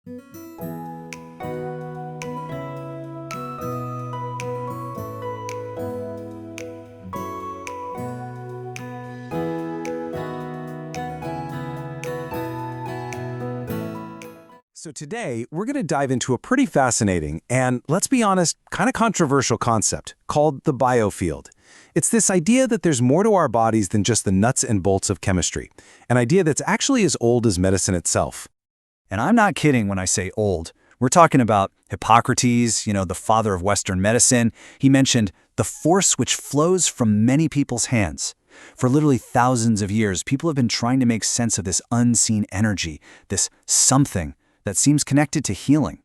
So today, we're going to dive into a pretty fascinating and, let's be honest, kind of controversial concept called the biofield. It's this idea that there's more to our bodies than just the nuts and bolts of chemistry, an idea that's actually as old as medicine itself. And I'm not kidding when I say old. We're talking about Hippocrates, the father of Western medicine. He mentioned the force which flows from many people's hands. For literally thousands of years, people have been trying to make sense of this unseen energy, this something that seems connected to healing.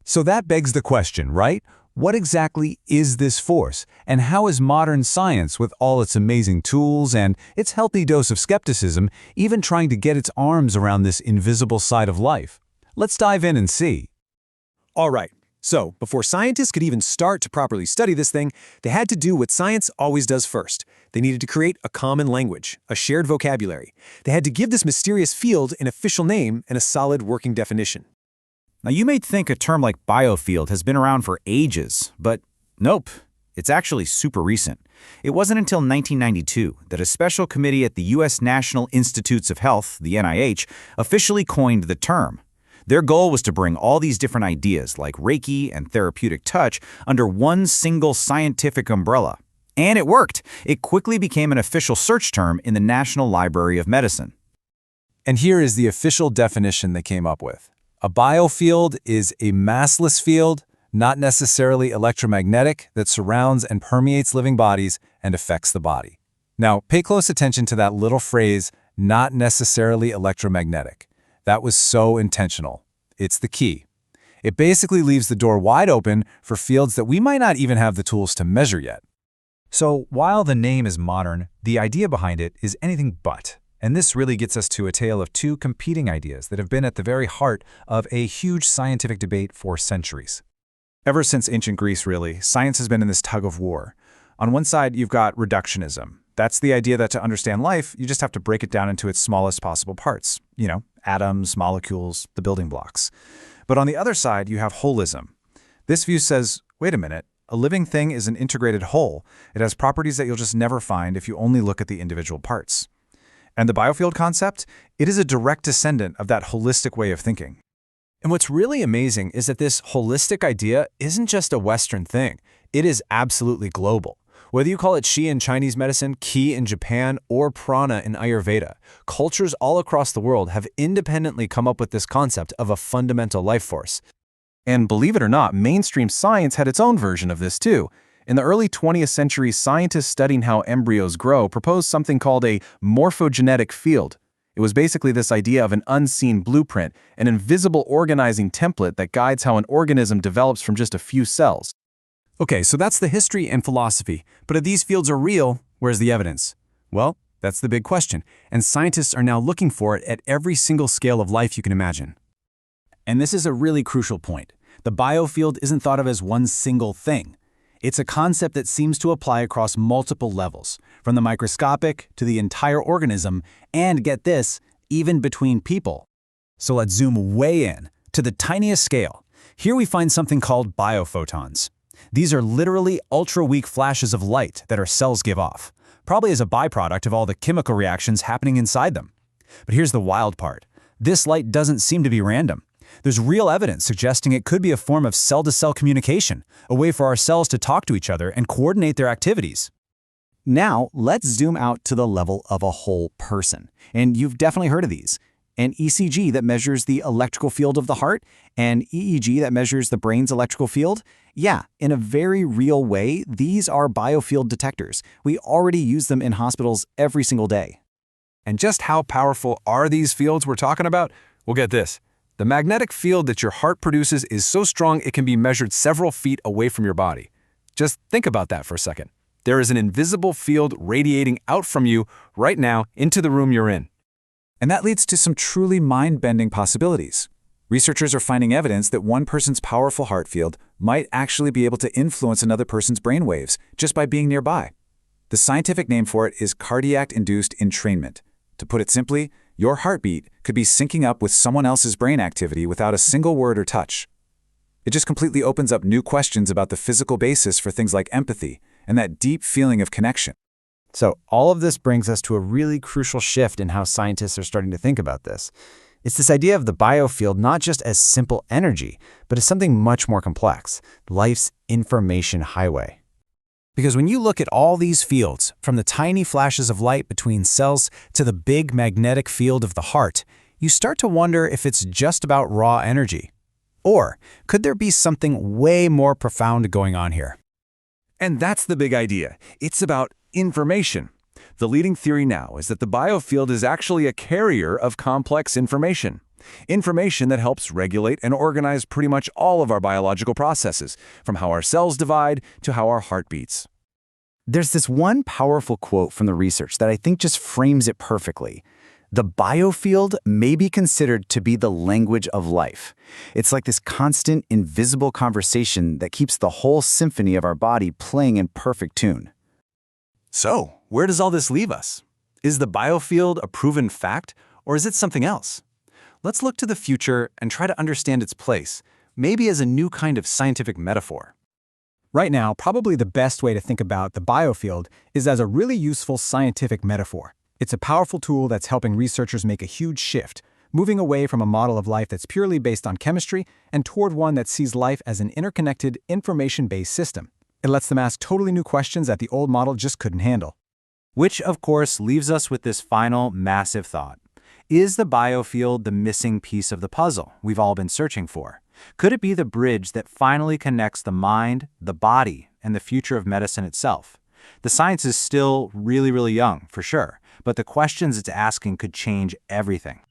So that begs the question, right? What exactly is this force, and how is modern science, with all its amazing tools and its healthy dose of skepticism, even trying to get its arms around this invisible side of life? Let's dive in and see. All right, so before scientists could even start to properly study this thing, they had to do what science always does first. They needed to create a common language, a shared vocabulary. They had to give this mysterious field an official name and a solid working definition. Now, you may think a term like biofield has been around for ages, but nope, it's actually super recent. It wasn't until 1992 that a special committee at the U.S. National Institutes of Health, the NIH, officially coined the term. Their goal was to bring all these different ideas, like Reiki and therapeutic touch, under one single scientific umbrella. And it worked. It quickly became an official search term in the National Library of Medicine. And here is the official definition they came up with. A biofield is a massless field, not necessarily electromagnetic, that surrounds and permeates living bodies and affects the body. Now, pay close attention to that little phrase, not necessarily electromagnetic. That was so intentional. It's the key. It basically leaves the door wide open for fields that we might not even have the tools to measure yet. So while the name is modern, the idea behind it is anything but. And this really gets us to a tale of two competing ideas that have been at the very heart of a huge scientific debate for centuries. Ever since ancient Greece, really, science has been in this tug of war. On one side, you've got reductionism. That's the idea that to understand life, you just have to break it down into its smallest possible parts. Atoms, molecules, the building blocks. But on the other side, you have holism. This view says, wait a minute, a living thing is an integrated whole. It has properties that you'll just never find if you only look at the individual parts. And the biofield concept, it is a direct descendant of that holistic way of thinking. And what's really amazing is that this holistic idea isn't just a Western thing. It is absolutely global. Whether you call it Qi in Chinese medicine, Qi in Japan, or Prana in Ayurveda, cultures all across the world have independently come up with this concept of a fundamental life force. And believe it or not, mainstream science had its own version of this too. In the early 20th century, scientists studying how embryos grow proposed something called a morphogenetic field. It was basically this idea of an unseen blueprint, an invisible organizing template that guides how an organism develops from just a few cells. Okay, so that's the history and philosophy. But if these fields are real, where's the evidence? Well, that's the big question, and scientists are now looking for it at every single scale of life you can imagine. And this is a really crucial point. The biofield isn't thought of as one single thing. It's a concept that seems to apply across multiple levels, from the microscopic to the entire organism, and get this, even between people. So let's zoom way in, to the tiniest scale. Here we find something called biophotons. These are literally ultra-weak flashes of light that our cells give off, probably as a byproduct of all the chemical reactions happening inside them. But here's the wild part. This light doesn't seem to be random. There's real evidence suggesting it could be a form of cell-to-cell communication, a way for our cells to talk to each other and coordinate their activities. Now, let's zoom out to the level of a whole person. And you've definitely heard of these. An ECG that measures the electrical field of the heart, and EEG that measures the brain's electrical field. Yeah, in a very real way, these are biofield detectors. We already use them in hospitals every single day. And just how powerful are these fields we're talking about? Well, get this. The magnetic field that your heart produces is so strong it can be measured several feet away from your body. Just think about that for a second. There is an invisible field radiating out from you right now into the room you're in. And that leads to some truly mind-bending possibilities. Researchers are finding evidence that one person's powerful heart field might actually be able to influence another person's brainwaves just by being nearby. The scientific name for it is cardiac-induced entrainment. To put it simply, Your heartbeat could be syncing up with someone else's brain activity without a single word or touch. It just completely opens up new questions about the physical basis for things like empathy and that deep feeling of connection. So all of this brings us to a really crucial shift in how scientists are starting to think about this. It's this idea of the biofield not just as simple energy, but as something much more complex, life's information highway. Because when you look at all these fields, from the tiny flashes of light between cells to the big magnetic field of the heart, you start to wonder if it's just about raw energy. Or could there be something way more profound going on here? And that's the big idea. It's about information. The leading theory now is that the biofield is actually a carrier of complex information. Information that helps regulate and organize pretty much all of our biological processes, from how our cells divide to how our heart beats. There's this one powerful quote from the research that I think just frames it perfectly. The biofield may be considered to be the language of life. It's like this constant, invisible conversation that keeps the whole symphony of our body playing in perfect tune. So, where does all this leave us? Is the biofield a proven fact, or is it something else? Let's look to the future and try to understand its place, maybe as a new kind of scientific metaphor. Right now, probably the best way to think about the biofield is as a really useful scientific metaphor. It's a powerful tool that's helping researchers make a huge shift, moving away from a model of life that's purely based on chemistry and toward one that sees life as an interconnected, information-based system. It lets them ask totally new questions that the old model just couldn't handle. Which, of course, leaves us with this final, massive thought. Is the biofield the missing piece of the puzzle we've all been searching for? Could it be the bridge that finally connects the mind, the body, and the future of medicine itself? The science is still really young, for sure, but the questions it's asking could change everything.